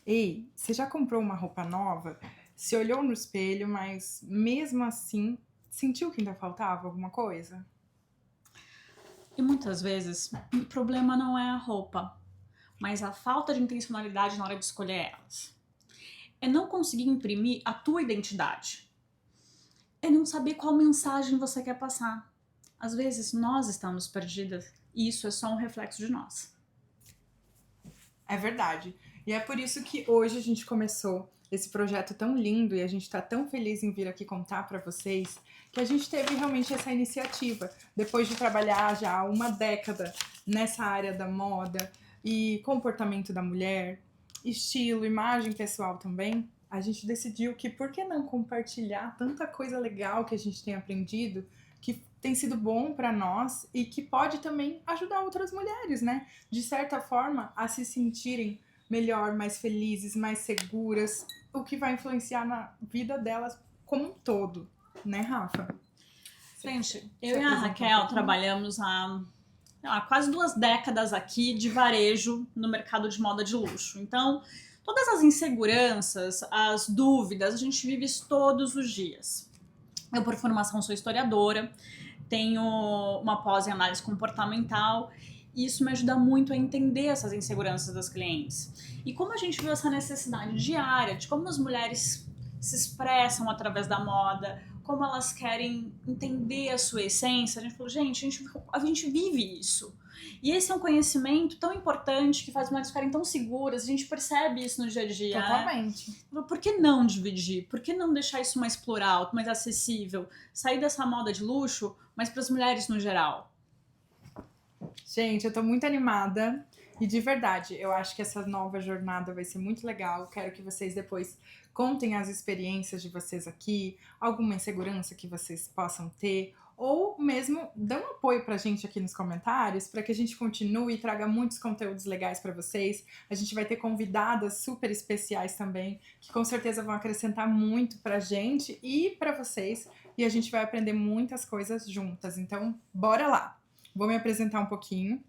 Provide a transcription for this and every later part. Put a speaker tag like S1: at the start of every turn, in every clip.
S1: Ei, você já comprou uma roupa nova? Se olhou no espelho, mas mesmo assim sentiu que ainda faltava alguma coisa?
S2: E muitas vezes o problema não é a roupa, mas a falta de intencionalidade na hora de escolher elas. É não conseguir imprimir a tua identidade. É não saber qual mensagem você quer passar. Às vezes nós estamos perdidas e isso é só um reflexo de nós.
S1: É verdade. E é por isso que hoje a gente começou esse projeto tão lindo e a gente está tão feliz em vir aqui contar para vocês que a gente teve realmente essa iniciativa, depois de trabalhar já há uma década nessa área da moda e comportamento da mulher, estilo, imagem pessoal também. A gente decidiu que por que não compartilhar tanta coisa legal que a gente tem aprendido, que tem sido bom para nós e que pode também ajudar outras mulheres, né? De certa forma, a se sentirem melhor, mais felizes, mais seguras, o que vai influenciar na vida delas como um todo, né, Rafa? Você quer
S2: Gente,
S1: se
S2: eu e a
S1: apresentar um
S2: Raquel
S1: pouquinho?
S2: trabalhamos há quase 2 décadas aqui de varejo no mercado de moda de luxo. Então, todas as inseguranças, as dúvidas, a gente vive isso todos os dias. Eu, por formação, sou historiadora, tenho uma pós em análise comportamental e isso me ajuda muito a entender essas inseguranças das clientes. E como a gente viu essa necessidade diária de como as mulheres se expressam através da moda, como elas querem entender a sua essência, a gente falou, gente, a gente vive isso. E esse é um conhecimento tão importante que faz as mulheres ficarem tão seguras, a gente percebe isso no dia a dia, né?
S1: Totalmente.
S2: Por que não dividir? Por que não deixar isso mais plural, mais acessível? Sair dessa moda de luxo, mas para as mulheres no geral.
S1: Gente, eu tô muito animada e de verdade, eu acho que essa nova jornada vai ser muito legal. Quero que vocês depois contem as experiências de vocês aqui, alguma insegurança que vocês possam ter, ou mesmo dão apoio pra gente aqui nos comentários para que a gente continue e traga muitos conteúdos legais para vocês. A gente vai ter convidadas super especiais também, que com certeza vão acrescentar muito pra gente e pra vocês, e a gente vai aprender muitas coisas juntas. Então, bora lá. Vou me apresentar um pouquinho.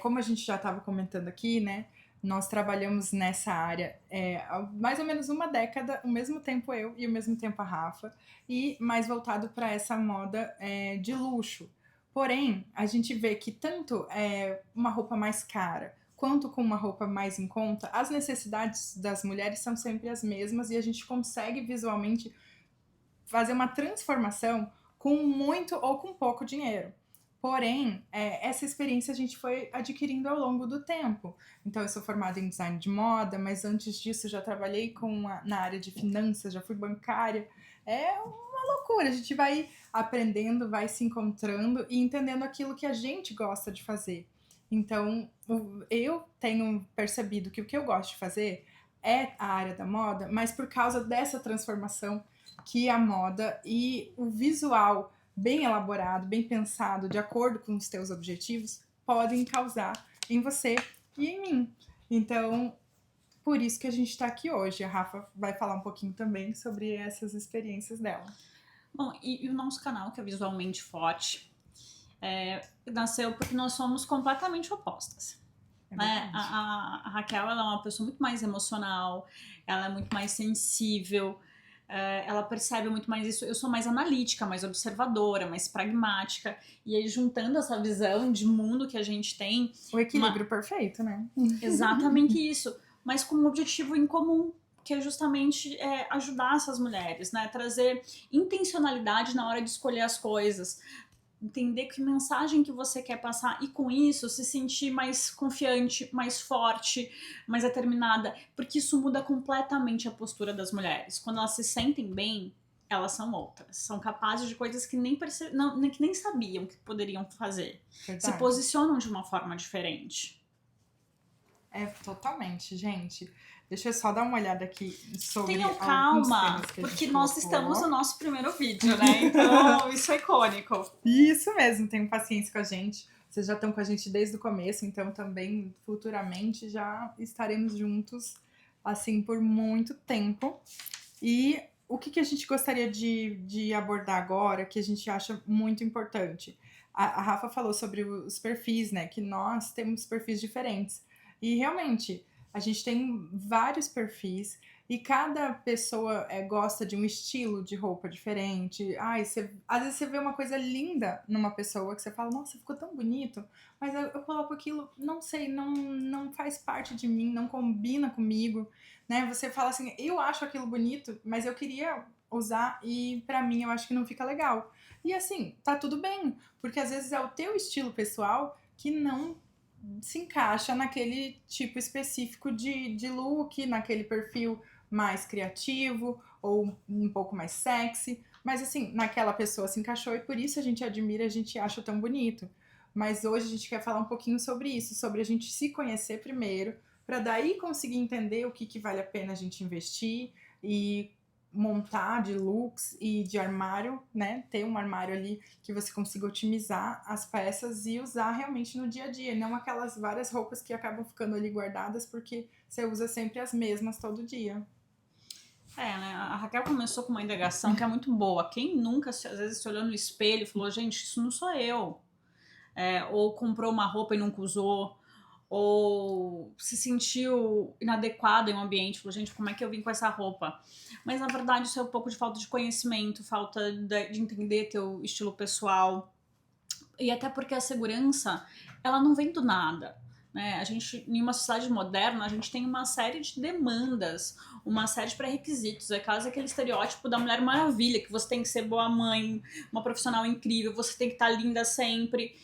S1: Como a gente já estava comentando aqui, né? Nós trabalhamos nessa área há mais ou menos uma década, o mesmo tempo eu e o mesmo tempo a Rafa, e mais voltado para essa moda de luxo. Porém, a gente vê que tanto uma roupa mais cara quanto com uma roupa mais em conta, as necessidades das mulheres são sempre as mesmas e a gente consegue visualmente fazer uma transformação com muito ou com pouco dinheiro. Porém, essa experiência a gente foi adquirindo ao longo do tempo. Então, eu sou formada em design de moda, mas antes disso já trabalhei na área de finanças, já fui bancária. É uma loucura, a gente vai aprendendo, vai se encontrando e entendendo aquilo que a gente gosta de fazer. Então, eu tenho percebido que o que eu gosto de fazer é a área da moda, mas por causa dessa transformação que a moda e o visual bem elaborado, bem pensado, de acordo com os teus objetivos, podem causar em você e em mim. Então, por isso que a gente está aqui hoje. A Rafa vai falar um pouquinho também sobre essas experiências dela.
S2: Bom, e o nosso canal, que é visualmente forte, nasceu porque nós somos completamente opostas.
S1: É
S2: Né?
S1: verdade.
S2: A Raquel ela é uma pessoa muito mais emocional, ela é muito mais sensível, ela percebe muito mais isso. Eu sou mais analítica, mais observadora, mais pragmática. E aí, juntando essa visão de mundo que a gente tem,
S1: O
S2: uma,
S1: equilíbrio perfeito, né?
S2: exatamente isso, mas com um objetivo em comum, que é justamente ajudar essas mulheres, né? Trazer intencionalidade na hora de escolher as coisas, entender que mensagem que você quer passar e com isso se sentir mais confiante, mais forte, mais determinada, porque isso muda completamente a postura das mulheres. Quando elas se sentem bem, elas são outras, são capazes de coisas que que nem sabiam que poderiam fazer, se
S1: Verdade.
S2: posicionam de uma forma diferente.
S1: Totalmente, gente. Deixa eu só dar uma olhada aqui sobre
S2: Tenham
S1: alguns temas
S2: calma,
S1: que a
S2: porque
S1: gente
S2: nós estamos no
S1: colocou.
S2: nosso primeiro vídeo, né? Então, isso é icônico.
S1: Isso mesmo, tenham paciência com a gente. Vocês já estão com a gente desde o começo, então também futuramente já estaremos juntos assim por muito tempo. E o que a gente gostaria de abordar agora, que a gente acha muito importante? A Rafa falou sobre os perfis, né? Que nós temos perfis diferentes. E realmente, a gente tem vários perfis e cada pessoa gosta de um estilo de roupa diferente. Ai, às vezes você vê uma coisa linda numa pessoa que você fala, nossa, ficou tão bonito, mas eu coloco aquilo, não sei, não faz parte de mim, não combina comigo, né? Você fala assim, eu acho aquilo bonito, mas eu queria usar e pra mim eu acho que não fica legal. E assim, tá tudo bem, porque às vezes é o teu estilo pessoal que não se encaixa naquele tipo específico de look, naquele perfil mais criativo ou um pouco mais sexy. Mas assim, naquela pessoa se encaixou e por isso a gente admira, a gente acha tão bonito. Mas hoje a gente quer falar um pouquinho sobre isso, sobre a gente se conhecer primeiro, para daí conseguir entender o que vale a pena a gente investir e montar de looks e de armário, né? Ter um armário ali que você consiga otimizar as peças e usar realmente no dia a dia, não aquelas várias roupas que acabam ficando ali guardadas porque você usa sempre as mesmas todo dia.
S2: Né? A Raquel começou com uma indagação que é muito boa. Quem nunca, às vezes, se olhou no espelho e falou, gente, isso não sou eu. Ou comprou uma roupa e nunca usou, ou se sentiu inadequado em um ambiente, falou, gente, como é que eu vim com essa roupa? Mas na verdade isso é um pouco de falta de conhecimento, falta de entender teu estilo pessoal, e até porque a segurança, ela não vem do nada. Né? A gente, em uma sociedade moderna, a gente tem uma série de demandas, uma série de pré-requisitos. É quase aquele estereótipo da Mulher Maravilha, que você tem que ser boa mãe, uma profissional incrível, você tem que estar linda sempre.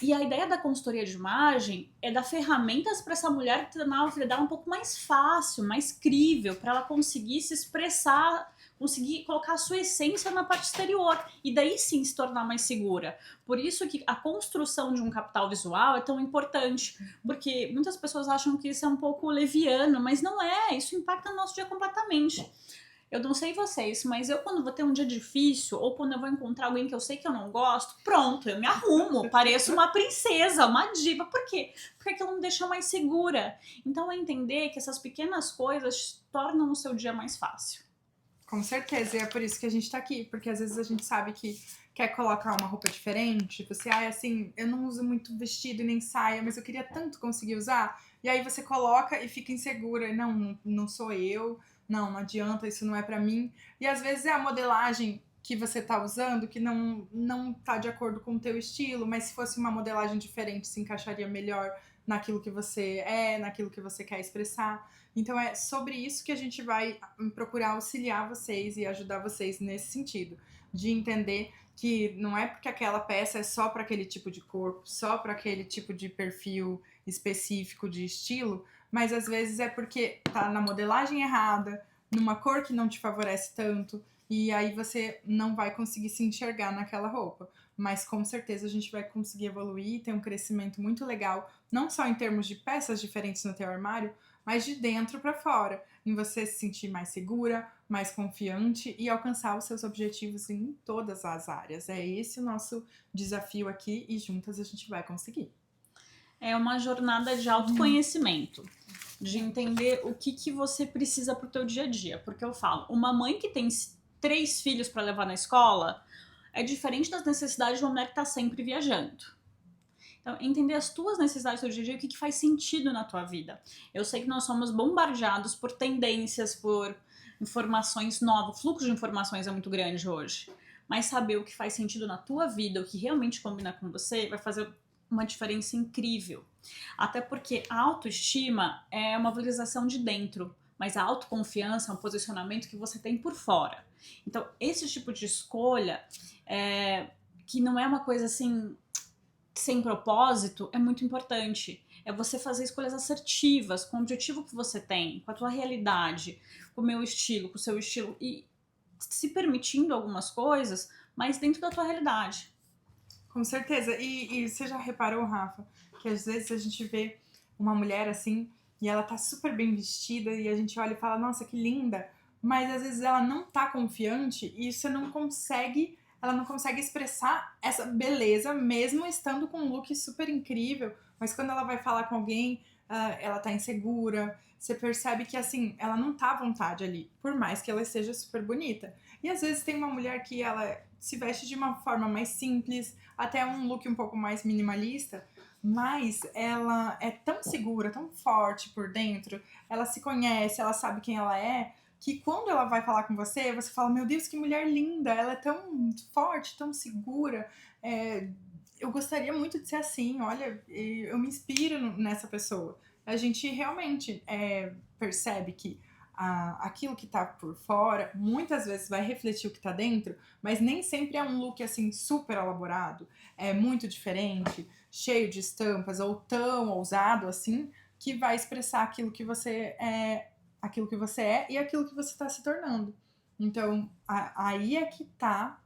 S2: E a ideia da consultoria de imagem é dar ferramentas para essa mulher tornar a vida dela um pouco mais fácil, mais crível, para ela conseguir se expressar, conseguir colocar a sua essência na parte exterior e daí sim se tornar mais segura. Por isso que a construção de um capital visual é tão importante, porque muitas pessoas acham que isso é um pouco leviano, mas não é, isso impacta no nosso dia completamente. Eu não sei vocês, mas eu quando vou ter um dia difícil, ou quando eu vou encontrar alguém que eu sei que eu não gosto, pronto, eu me arrumo, pareço uma princesa, uma diva. Por quê? Porque aquilo me deixa mais segura. Então é entender que essas pequenas coisas tornam o seu dia mais fácil.
S1: Com certeza, e é por isso que a gente tá aqui, porque às vezes a gente sabe que quer colocar uma roupa diferente, você, assim, eu não uso muito vestido e nem saia, mas eu queria tanto conseguir usar, e aí você coloca e fica insegura, não sou eu, não adianta, isso não é pra mim, e às vezes é a modelagem que você tá usando que não tá de acordo com o teu estilo, mas se fosse uma modelagem diferente, se encaixaria melhor naquilo que você naquilo que você quer expressar. Então é sobre isso que a gente vai procurar auxiliar vocês e ajudar vocês nesse sentido, de entender que não é porque aquela peça é só para aquele tipo de corpo, só para aquele tipo de perfil específico de estilo, mas às vezes é porque tá na modelagem errada, numa cor que não te favorece tanto, e aí você não vai conseguir se enxergar naquela roupa. Mas com certeza a gente vai conseguir evoluir, ter um crescimento muito legal, não só em termos de peças diferentes no teu armário, mas de dentro para fora, em você se sentir mais segura, mais confiante e alcançar os seus objetivos em todas as áreas. É esse o nosso desafio aqui e juntas a gente vai conseguir.
S2: É uma jornada de autoconhecimento, de entender o que você precisa pro teu dia a dia. Porque eu falo, uma mãe que tem 3 filhos para levar na escola é diferente das necessidades de uma mulher que tá sempre viajando. Então, entender as tuas necessidades do dia a dia, o que faz sentido na tua vida. Eu sei que nós somos bombardeados por tendências, por informações novas, o fluxo de informações é muito grande hoje. Mas saber o que faz sentido na tua vida, o que realmente combina com você, vai fazer uma diferença incrível. Até porque a autoestima é uma valorização de dentro, mas a autoconfiança é um posicionamento que você tem por fora. Então, esse tipo de escolha, que não é uma coisa assim sem propósito, é muito importante. É você fazer escolhas assertivas, com o objetivo que você tem, com a tua realidade, com o meu estilo, com o seu estilo, e se permitindo algumas coisas, mas dentro da tua realidade.
S1: Com certeza. E você já reparou, Rafa, que às vezes a gente vê uma mulher assim, e ela tá super bem vestida, e a gente olha e fala, nossa, que linda, mas às vezes ela não tá confiante e ela não consegue expressar essa beleza, mesmo estando com um look super incrível, mas quando ela vai falar com alguém, ela tá insegura, você percebe que assim, ela não tá à vontade ali, por mais que ela seja super bonita. E às vezes tem uma mulher que ela se veste de uma forma mais simples, até um look um pouco mais minimalista, mas ela é tão segura, tão forte por dentro, ela se conhece, ela sabe quem ela é, que quando ela vai falar com você, você fala, meu Deus, que mulher linda, ela é tão forte, tão segura, eu gostaria muito de ser assim, olha, eu me inspiro nessa pessoa. A gente realmente percebe que aquilo que tá por fora muitas vezes vai refletir o que tá dentro, mas nem sempre é um look assim super elaborado, é muito diferente, cheio de estampas ou tão ousado assim, que vai expressar aquilo que você é e aquilo que você está se tornando. Então, aí é que tá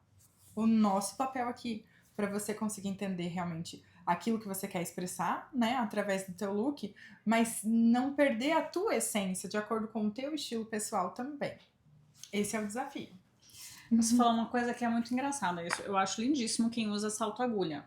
S1: o nosso papel aqui, para você conseguir entender realmente aquilo que você quer expressar, né, através do teu look, mas não perder a tua essência de acordo com o teu estilo pessoal também. Esse é o desafio.
S2: Você falou uma coisa que é muito engraçada. Isso, eu acho lindíssimo quem usa salto-agulha.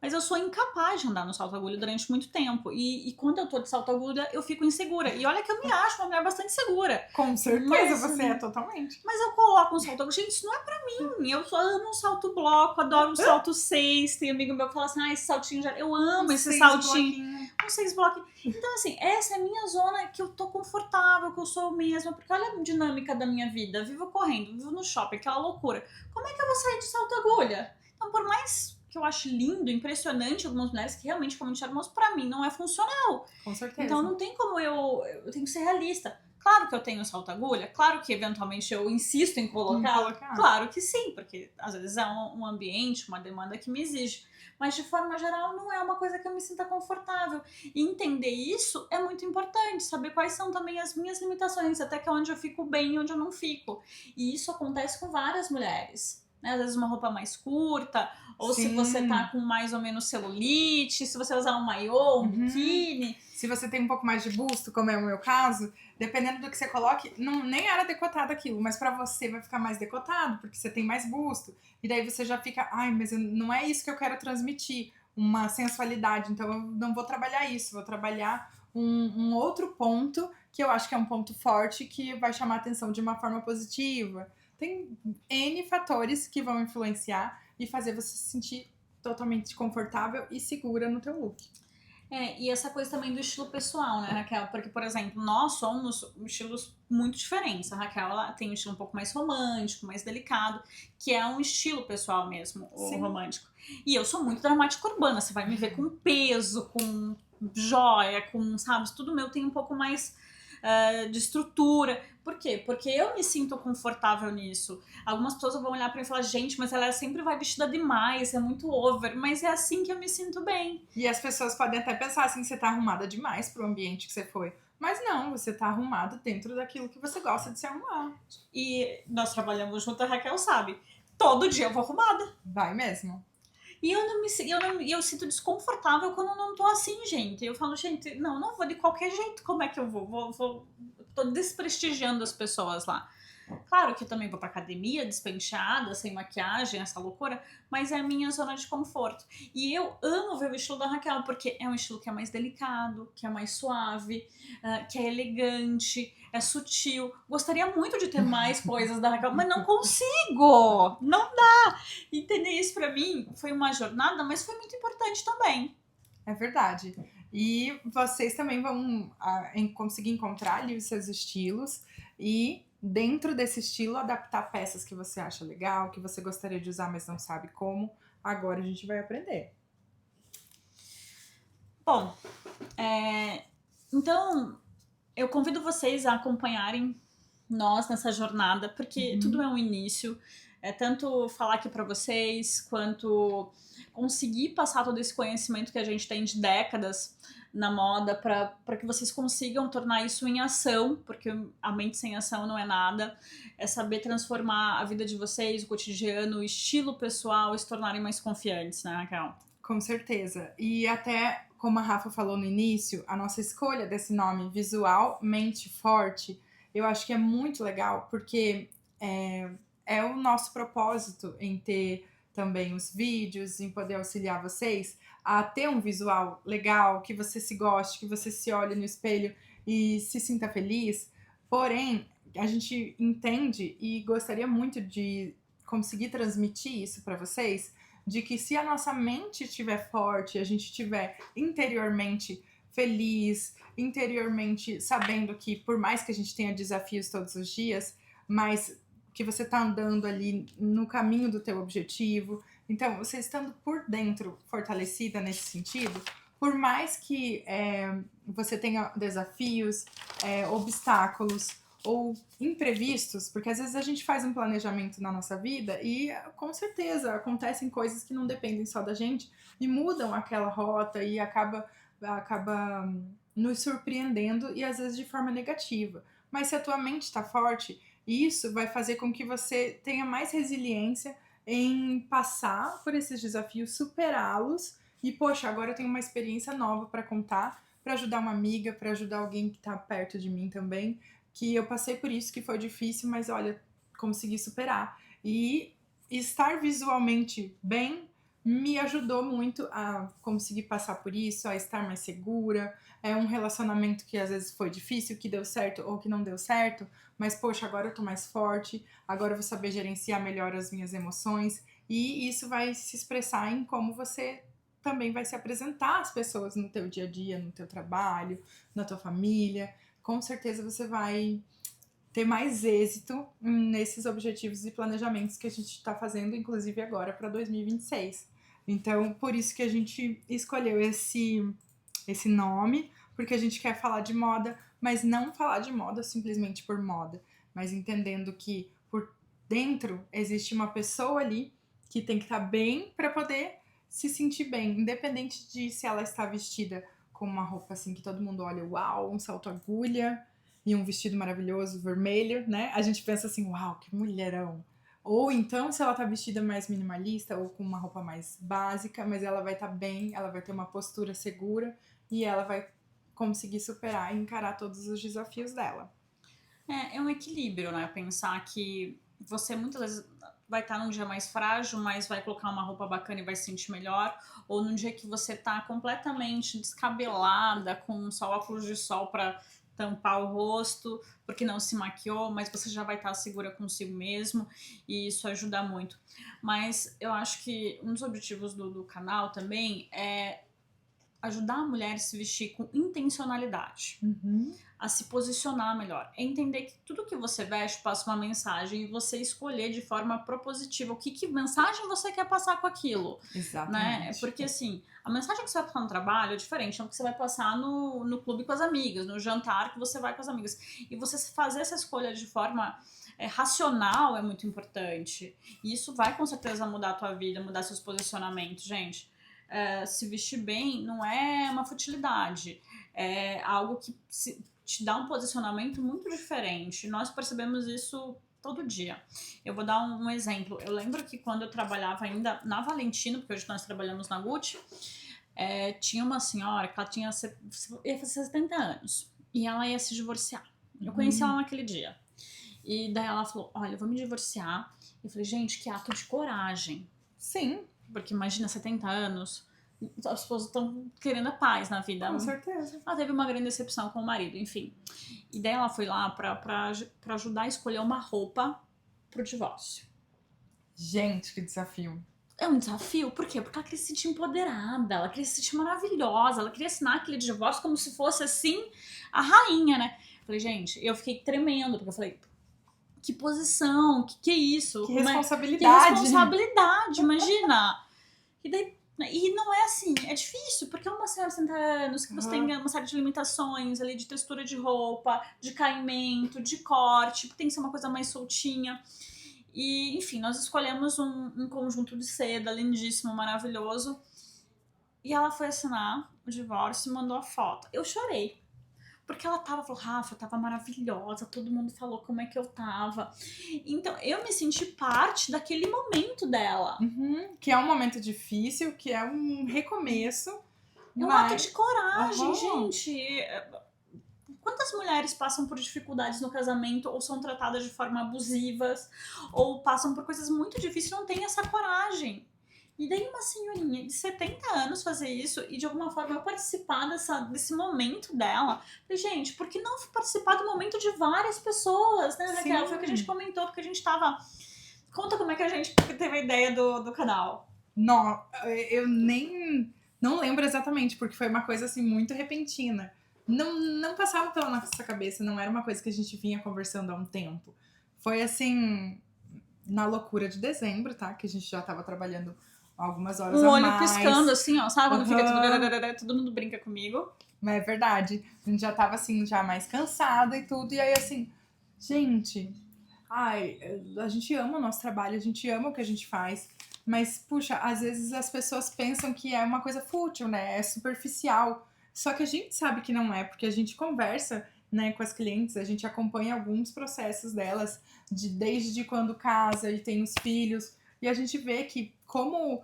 S2: Mas eu sou incapaz de andar no salto-agulha durante muito tempo. E quando eu tô de salto-agulha, eu fico insegura. E olha que eu me acho uma mulher bastante segura.
S1: Com certeza você é totalmente.
S2: Mas eu coloco um salto-agulha. Gente, isso não é pra mim. Eu só amo um salto-bloco, adoro um salto 6. Tem amigo meu que fala assim, esse saltinho já... Eu amo esse saltinho. Um 6 bloquinho. Então, assim, essa é a minha zona que eu tô confortável, que eu sou eu mesma. Porque olha a dinâmica da minha vida. Vivo correndo, vivo no shopping, aquela loucura. Como é que eu vou sair de salto-agulha? Então, por mais que eu acho lindo, impressionante algumas mulheres que realmente ficam muito charmosas, pra mim não é funcional.
S1: Com certeza.
S2: Então não tem como eu tenho que ser realista. Claro que eu tenho salto-agulha, claro que eventualmente eu insisto em colocá-la, claro que sim, porque às vezes é um ambiente, uma demanda que me exige. Mas de forma geral não é uma coisa que eu me sinta confortável. E entender isso é muito importante, saber quais são também as minhas limitações, até que é onde eu fico bem e onde eu não fico. E isso acontece com várias mulheres. Né? Às vezes uma roupa mais curta, ou
S1: Sim.
S2: se você tá com mais ou menos celulite, se você usar um maiô, um biquíni.
S1: Se você tem um pouco mais de busto, como é o meu caso, dependendo do que você coloque, nem era decotado aquilo, mas pra você vai ficar mais decotado, porque você tem mais busto. E daí você já fica, ai, mas não é isso que eu quero transmitir, uma sensualidade, então eu não vou trabalhar isso, vou trabalhar um outro ponto, que eu acho que é um ponto forte, que vai chamar a atenção de uma forma positiva. Tem N fatores que vão influenciar e fazer você se sentir totalmente confortável e segura no teu look.
S2: E essa coisa também do estilo pessoal, né, Raquel? Porque, por exemplo, nós somos estilos muito diferentes. A Raquel ela tem um estilo um pouco mais romântico, mais delicado, que é um estilo pessoal mesmo, o romântico. E eu sou muito dramática urbana. Você vai me ver com peso, com joia, com, sabe, tudo meu tem um pouco mais de estrutura. Por quê? Porque eu me sinto confortável nisso. Algumas pessoas vão olhar pra mim e falar, gente, mas ela sempre vai vestida demais, é muito over, mas é assim que eu me sinto bem.
S1: E as pessoas podem até pensar assim, que você tá arrumada demais pro ambiente que você foi. Mas não, você tá arrumado dentro daquilo que você gosta de se arrumar.
S2: E nós trabalhamos junto, a Raquel sabe. Todo dia eu vou arrumada.
S1: Vai mesmo.
S2: E eu sinto desconfortável quando eu não tô assim, gente. Eu falo, gente, não vou de qualquer jeito. Como é que eu vou? Tô desprestigiando as pessoas lá. Claro que eu também vou pra academia, despenteada, sem maquiagem, essa loucura, mas é a minha zona de conforto. E eu amo ver o estilo da Raquel, porque é um estilo que é mais delicado, que é mais suave, que é elegante, é sutil. Gostaria muito de ter mais coisas da Raquel, mas não consigo! Não dá! Entender isso pra mim foi uma jornada, mas foi muito importante também.
S1: É verdade. E vocês também vão conseguir encontrar ali os seus estilos e dentro desse estilo adaptar peças que você acha legal, que você gostaria de usar, mas não sabe como. Agora a gente vai aprender.
S2: Bom, então eu convido vocês a acompanharem nós nessa jornada, porque tudo é um início. É tanto falar aqui pra vocês, quanto conseguir passar todo esse conhecimento que a gente tem de décadas na moda para que vocês consigam tornar isso em ação, porque a mente sem ação não é nada. É saber transformar a vida de vocês, o cotidiano, o estilo pessoal e se tornarem mais confiantes, né, Raquel?
S1: Com certeza. E até, como a Rafa falou no início, a nossa escolha desse nome, Visual Mente Forte, eu acho que é muito legal, porque é o nosso propósito em ter também os vídeos, em poder auxiliar vocês a ter um visual legal, que você se goste, que você se olhe no espelho e se sinta feliz. Porém, a gente entende e gostaria muito de conseguir transmitir isso para vocês de que se a nossa mente estiver forte, a gente estiver interiormente feliz, interiormente sabendo que por mais que a gente tenha desafios todos os dias, mas que você tá andando ali no caminho do teu objetivo. Então, você estando por dentro fortalecida nesse sentido, por mais que você tenha desafios, obstáculos ou imprevistos, porque às vezes a gente faz um planejamento na nossa vida e com certeza acontecem coisas que não dependem só da gente e mudam aquela rota e acaba nos surpreendendo e às vezes de forma negativa. Mas se a tua mente está forte, isso vai fazer com que você tenha mais resiliência em passar por esses desafios, superá-los e, poxa, agora eu tenho uma experiência nova para contar, para ajudar uma amiga, para ajudar alguém que está perto de mim também, que eu passei por isso, que foi difícil, mas olha, consegui superar. E estar visualmente bem me ajudou muito a conseguir passar por isso, a estar mais segura. É um relacionamento que às vezes foi difícil, que deu certo ou que não deu certo, mas poxa, agora eu tô mais forte, agora eu vou saber gerenciar melhor as minhas emoções e isso vai se expressar em como você também vai se apresentar às pessoas no teu dia a dia, no teu trabalho, na tua família. Com certeza você vai ter mais êxito nesses objetivos e planejamentos que a gente está fazendo, inclusive agora para 2026. Então, por isso que a gente escolheu esse nome, porque a gente quer falar de moda, mas não falar de moda simplesmente por moda, mas entendendo que por dentro existe uma pessoa ali que tem que estar bem para poder se sentir bem, independente de se ela está vestida com uma roupa assim que todo mundo olha, uau, um salto agulha e um vestido maravilhoso vermelho, né? A gente pensa assim, uau, que mulherão. Ou então, se ela tá vestida mais minimalista ou com uma roupa mais básica, mas ela vai estar bem, ela vai ter uma postura segura e ela vai conseguir superar e encarar todos os desafios dela.
S2: É um equilíbrio, né? Pensar que você muitas vezes vai estar num dia mais frágil, mas vai colocar uma roupa bacana e vai se sentir melhor. Ou num dia que você tá completamente descabelada, com só óculos de sol para tampar o rosto, porque não se maquiou, mas você já vai estar segura consigo mesmo e isso ajuda muito. Mas eu acho que um dos objetivos do canal também é ajudar a mulher a se vestir com intencionalidade, a se posicionar melhor, é entender que tudo que você veste passa uma mensagem e você escolher de forma propositiva que mensagem você quer passar com aquilo.
S1: Exatamente.
S2: Né? Porque assim, a mensagem que você vai passar no trabalho é diferente da que você vai passar no clube com as amigas, no jantar que você vai com as amigas. E você fazer essa escolha de forma racional é muito importante. E isso vai com certeza mudar a tua vida, mudar seus posicionamentos, gente. Se vestir bem não é uma futilidade, é algo que te dá um posicionamento muito diferente. Nós percebemos isso todo dia. Eu vou dar um exemplo. Eu lembro que quando eu trabalhava ainda na Valentino, porque hoje nós trabalhamos na Gucci, tinha uma senhora que ela ia fazer 70 anos e ela ia se divorciar. Eu conheci ela naquele dia. E daí ela falou, olha, eu vou me divorciar. Eu falei, gente, que ato de coragem.
S1: Sim.
S2: Porque imagina, 70 anos, as pessoas estão querendo a paz na vida.
S1: Com certeza.
S2: Ela teve uma grande decepção com o marido, enfim. E daí ela foi lá pra ajudar a escolher uma roupa pro divórcio.
S1: Gente, que desafio.
S2: É um desafio, por quê? Porque ela queria se sentir empoderada, ela queria se sentir maravilhosa, ela queria assinar aquele divórcio como se fosse, assim, a rainha, né? Eu falei, gente, eu fiquei tremendo, porque eu falei, que posição, que é isso?
S1: Que responsabilidade.
S2: Que responsabilidade, imagina. E não é assim, é difícil, porque é uma senhora de 60 anos, que você tem uma série de limitações ali, de textura de roupa, de caimento, de corte, tem que ser uma coisa mais soltinha. E, enfim, nós escolhemos um conjunto de seda lindíssimo, maravilhoso. E ela foi assinar o divórcio e mandou a foto. Eu chorei. Porque ela falou, Rafa, eu tava maravilhosa, todo mundo falou como é que eu tava. Então, eu me senti parte daquele momento dela.
S1: Que é um momento difícil, que é um recomeço.
S2: É um ato de coragem, gente. Quantas mulheres passam por dificuldades no casamento, ou são tratadas de forma abusivas, ou passam por coisas muito difíceis e não têm essa coragem? E daí uma senhorinha de 70 anos fazer isso e de alguma forma eu participar desse momento dela. Falei, gente, por que não participar do momento de várias pessoas, né, Raquel? Foi o que a gente comentou, porque a gente tava... Conta como é que a gente teve a ideia do canal.
S1: Não, eu nem não lembro exatamente, porque foi uma coisa assim muito repentina. Não passava pela nossa cabeça, não era uma coisa que a gente vinha conversando há um tempo. Foi assim, na loucura de dezembro, tá? Que a gente já tava trabalhando algumas horas
S2: Um
S1: a
S2: olho
S1: mais.
S2: piscando, assim, ó, sabe? Quando fica
S1: Aham.
S2: todo mundo brinca comigo.
S1: Mas é verdade. A gente já tava assim, já mais cansada e tudo. E aí, assim, gente, ai, a gente ama o nosso trabalho, a gente ama o que a gente faz. Mas, puxa, às vezes as pessoas pensam que é uma coisa fútil, né? É superficial. Só que a gente sabe que não é, porque a gente conversa, né, com as clientes, a gente acompanha alguns processos delas, desde quando casa e tem os filhos, e a gente vê que como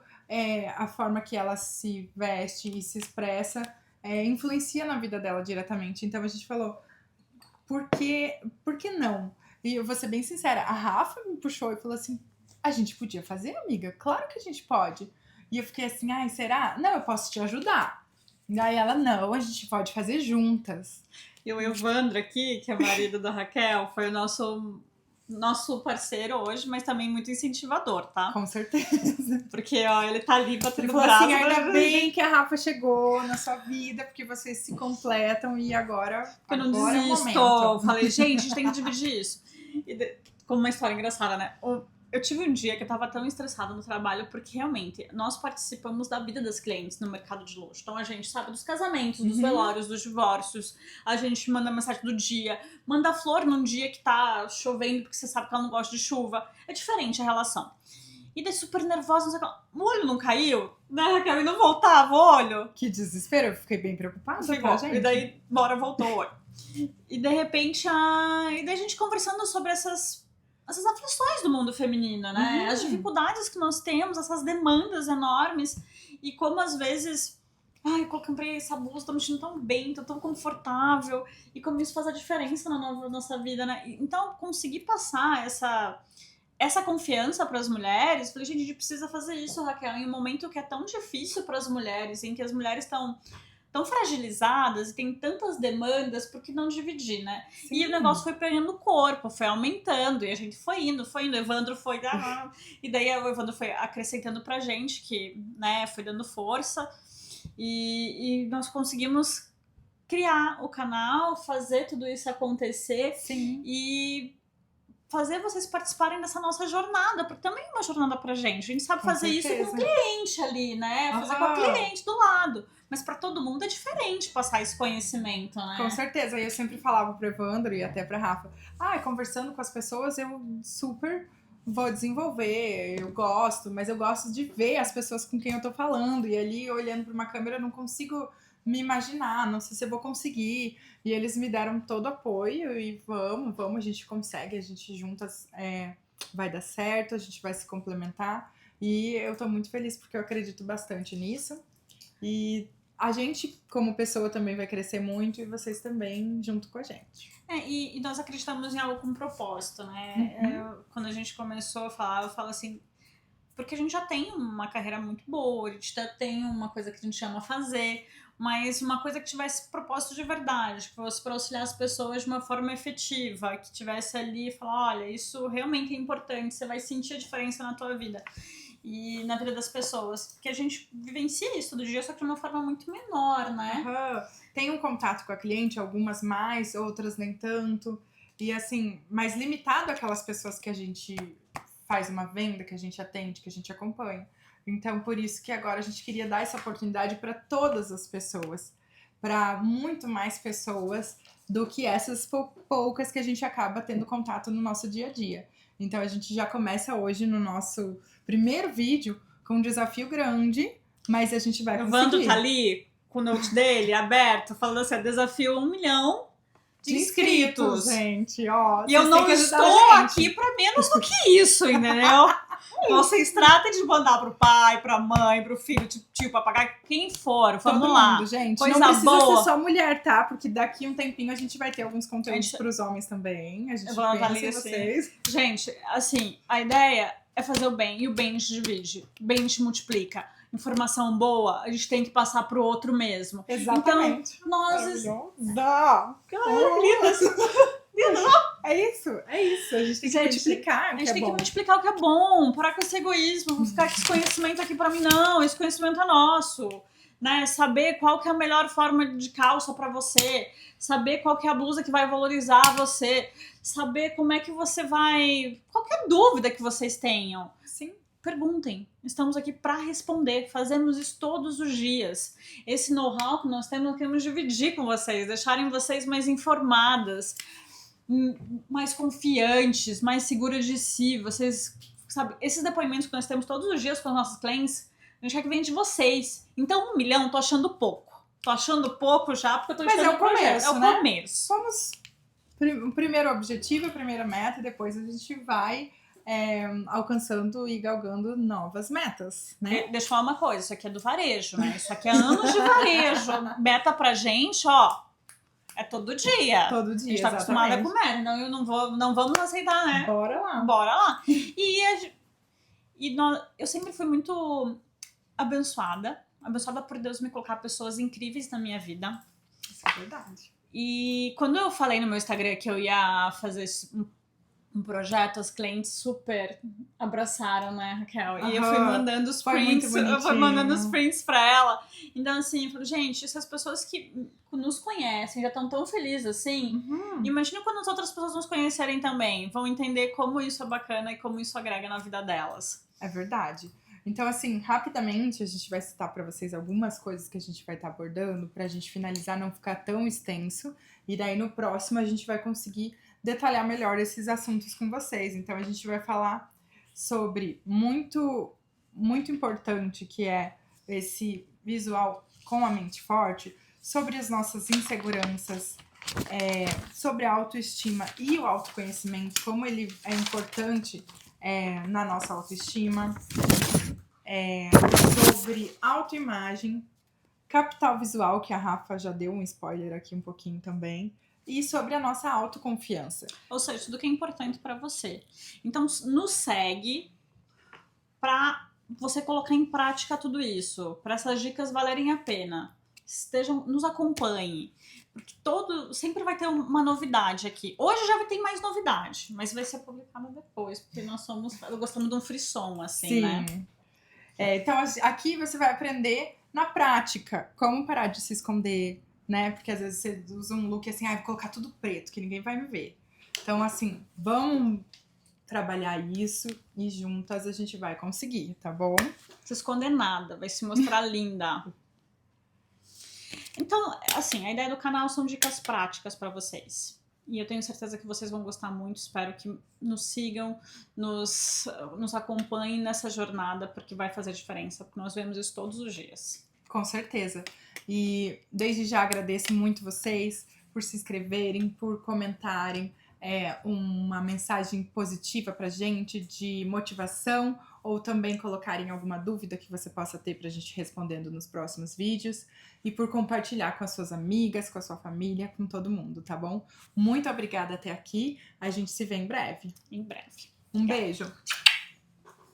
S1: a forma que ela se veste e se expressa influencia na vida dela diretamente. Então a gente falou, por que não? E eu vou ser bem sincera, a Rafa me puxou e falou assim, a gente podia fazer, amiga? Claro que a gente pode. E eu fiquei assim, ai, será? Não, eu posso te ajudar. Daí ela, não, a gente pode fazer juntas.
S2: E o Evandro aqui, que é marido da Raquel, foi o nosso parceiro hoje, mas também muito incentivador, tá?
S1: Com certeza.
S2: Porque, ó, ele tá ali
S1: Ele
S2: batendo
S1: falou
S2: braço.
S1: assim, ainda bem que a Rafa chegou na sua vida, porque vocês se completam e agora
S2: Eu não
S1: é o
S2: desisto.
S1: momento.
S2: Falei, gente, a gente tem que dividir isso. Como uma história engraçada, né? Eu tive um dia que eu tava tão estressada no trabalho, porque realmente nós participamos da vida das clientes no mercado de luxo. Então a gente sabe dos casamentos, dos velórios, dos divórcios, a gente manda mensagem do dia, manda flor num dia que tá chovendo, porque você sabe que ela não gosta de chuva. É diferente a relação. E daí super nervosa, não sei o que. O olho não caiu, né, Raquel? E não voltava o olho.
S1: Que desespero, eu fiquei bem preocupada,
S2: Ficou.
S1: tá, gente?
S2: E daí, bora, voltou o olho. E de repente, e daí a gente conversando sobre essas aflições do mundo feminino, né? As dificuldades que nós temos, essas demandas enormes. E como às vezes, ai, eu comprei essa blusa, tô me sentindo tão bem, tô tão confortável. E como isso faz a diferença na nossa vida, né? Então, conseguir passar essa confiança para as mulheres, falei, gente, a gente precisa fazer isso, Raquel, em um momento que é tão difícil para as mulheres, em que as mulheres estão tão fragilizadas e tem tantas demandas, por que não dividir, né?
S1: Sim.
S2: E o negócio foi pegando corpo, foi aumentando, e a gente foi indo, o Evandro foi, e daí o Evandro foi acrescentando pra gente, que, né, foi dando força, e nós conseguimos criar o canal, fazer tudo isso acontecer.
S1: Sim.
S2: E fazer vocês participarem dessa nossa jornada, porque também é uma jornada pra gente. A gente sabe fazer isso com o cliente ali, né? Fazer com a cliente do lado. Mas pra todo mundo é diferente passar esse conhecimento, né?
S1: Com certeza. E eu sempre falava pro Evandro e até pra Rafa, conversando com as pessoas eu super vou desenvolver, eu gosto, mas eu gosto de ver as pessoas com quem eu tô falando. E ali, olhando pra uma câmera, eu não consigo me imaginar, não sei se eu vou conseguir. E eles me deram todo o apoio e vamos, a gente consegue, a gente juntas vai dar certo, a gente vai se complementar. E eu tô muito feliz porque eu acredito bastante nisso. E a gente, como pessoa, também vai crescer muito e vocês também junto com a gente.
S2: E nós acreditamos em algo com propósito, né? Quando a gente começou a falar, eu falo assim, porque a gente já tem uma carreira muito boa, a gente já tem uma coisa que a gente ama fazer, mas uma coisa que tivesse propósito de verdade, que fosse para auxiliar as pessoas de uma forma efetiva, que tivesse ali e falar, olha, isso realmente é importante, você vai sentir a diferença na tua vida e na vida das pessoas, porque a gente vivencia isso todo dia, só que de uma forma muito menor, né?
S1: Tem um contato com a cliente, algumas mais, outras nem tanto, e assim, mais limitado aquelas pessoas que a gente faz uma venda, que a gente atende, que a gente acompanha. Então, por isso que agora a gente queria dar essa oportunidade para todas as pessoas, para muito mais pessoas do que essas poucas que a gente acaba tendo contato no nosso dia a dia. Então, a gente já começa hoje no nosso primeiro vídeo com um desafio grande, mas a gente vai conseguir.
S2: O Evandro tá ali com o note dele aberto, falando assim, desafio 1 milhão de inscritos,
S1: gente, ó.
S2: E eu não estou aqui para menos do que isso, entendeu? Vocês tratem de mandar pro pai, pra mãe, pro filho, tio, papagaio, quem for, vamos lá.
S1: Gente,
S2: coisa
S1: não precisa
S2: boa.
S1: ser só mulher, tá? Porque daqui um tempinho a gente vai ter alguns conteúdos pros homens também. A gente pensa em vocês.
S2: Gente, assim, a ideia é fazer o bem, e o bem a gente divide, o bem a gente multiplica. Informação boa, a gente tem que passar pro outro mesmo.
S1: Exatamente.
S2: Então, nós...
S1: Linda! É isso, isso, a gente tem que
S2: Gente,
S1: multiplicar
S2: A
S1: o
S2: gente
S1: que é
S2: tem que
S1: bom.
S2: multiplicar o que é bom, parar com esse egoísmo, vou ficar com esse conhecimento aqui pra mim, não, esse conhecimento é nosso, né? Saber qual que é a melhor forma de calça pra você, saber qual que é a blusa que vai valorizar você, saber como é que você vai... Qualquer dúvida que vocês tenham,
S1: Sim.
S2: perguntem. Estamos aqui para responder. Fazemos isso todos os dias. Esse know-how que nós queremos dividir com vocês, deixarem vocês mais informadas, mais confiantes, mais seguras de si. Vocês, sabe, esses depoimentos que nós temos todos os dias com os nossos clientes, a gente quer que venha de vocês. Então, 1 milhão, tô achando pouco. Tô achando pouco já, porque eu tô
S1: Mas
S2: enchendo
S1: é o começo,
S2: É o
S1: né?
S2: começo.
S1: Vamos. O primeiro objetivo, a primeira meta, e depois a gente vai alcançando e galgando novas metas, né?
S2: Deixa eu falar uma coisa, isso aqui é do varejo, né? Isso aqui é anos de varejo. Meta pra gente, ó, é todo dia.
S1: Todo
S2: A
S1: dia,
S2: gente tá acostumada a
S1: exatamente.
S2: comer, então eu não vamos aceitar, né?
S1: Bora lá.
S2: Bora lá. Eu sempre fui muito abençoada por Deus me colocar pessoas incríveis na minha vida.
S1: Isso é verdade.
S2: E quando eu falei no meu Instagram que eu ia fazer um projeto, os clientes super abraçaram, né, Raquel? E eu fui mandando os prints, eu fui mandando os prints pra ela. Então, assim, eu falei, gente, essas pessoas que nos conhecem, já estão tão felizes assim, imagina quando as outras pessoas nos conhecerem também, vão entender como isso é bacana e como isso agrega na vida delas.
S1: É verdade. Então, assim, rapidamente a gente vai citar para vocês algumas coisas que a gente vai estar abordando pra gente finalizar, não ficar tão extenso. E daí no próximo a gente vai conseguir detalhar melhor esses assuntos com vocês. Então a gente vai falar sobre muito importante, que é esse visual com a mente forte, sobre as nossas inseguranças, sobre a autoestima e o autoconhecimento, como ele é importante na nossa autoestima, sobre autoimagem, capital visual, que a Rafa já deu um spoiler aqui um pouquinho também, e sobre a nossa autoconfiança.
S2: Ou seja, tudo que é importante pra você. Então, nos segue pra você colocar em prática tudo isso, pra essas dicas valerem a pena. Nos acompanhe, porque sempre vai ter uma novidade aqui. Hoje já vai ter mais novidade, mas vai ser publicada depois, porque nós gostamos de um frisson, assim,
S1: Sim.
S2: né?
S1: Então, aqui você vai aprender na prática como parar de se esconder, né? Porque às vezes você usa um look assim, vou colocar tudo preto, que ninguém vai me ver. Então, assim, vamos trabalhar isso e juntas a gente vai conseguir, tá bom?
S2: Não se esconder nada, vai se mostrar linda. Então, assim, a ideia do canal são dicas práticas pra vocês. E eu tenho certeza que vocês vão gostar muito. Espero que nos sigam, nos acompanhem nessa jornada, porque vai fazer diferença, porque nós vemos isso todos os dias.
S1: Com certeza. E desde já agradeço muito vocês por se inscreverem, por comentarem uma mensagem positiva pra gente, de motivação, ou também colocarem alguma dúvida que você possa ter pra gente respondendo nos próximos vídeos, e por compartilhar com as suas amigas, com a sua família, com todo mundo, tá bom? Muito obrigada até aqui, a gente se vê em breve.
S2: Em breve.
S1: Um beijo!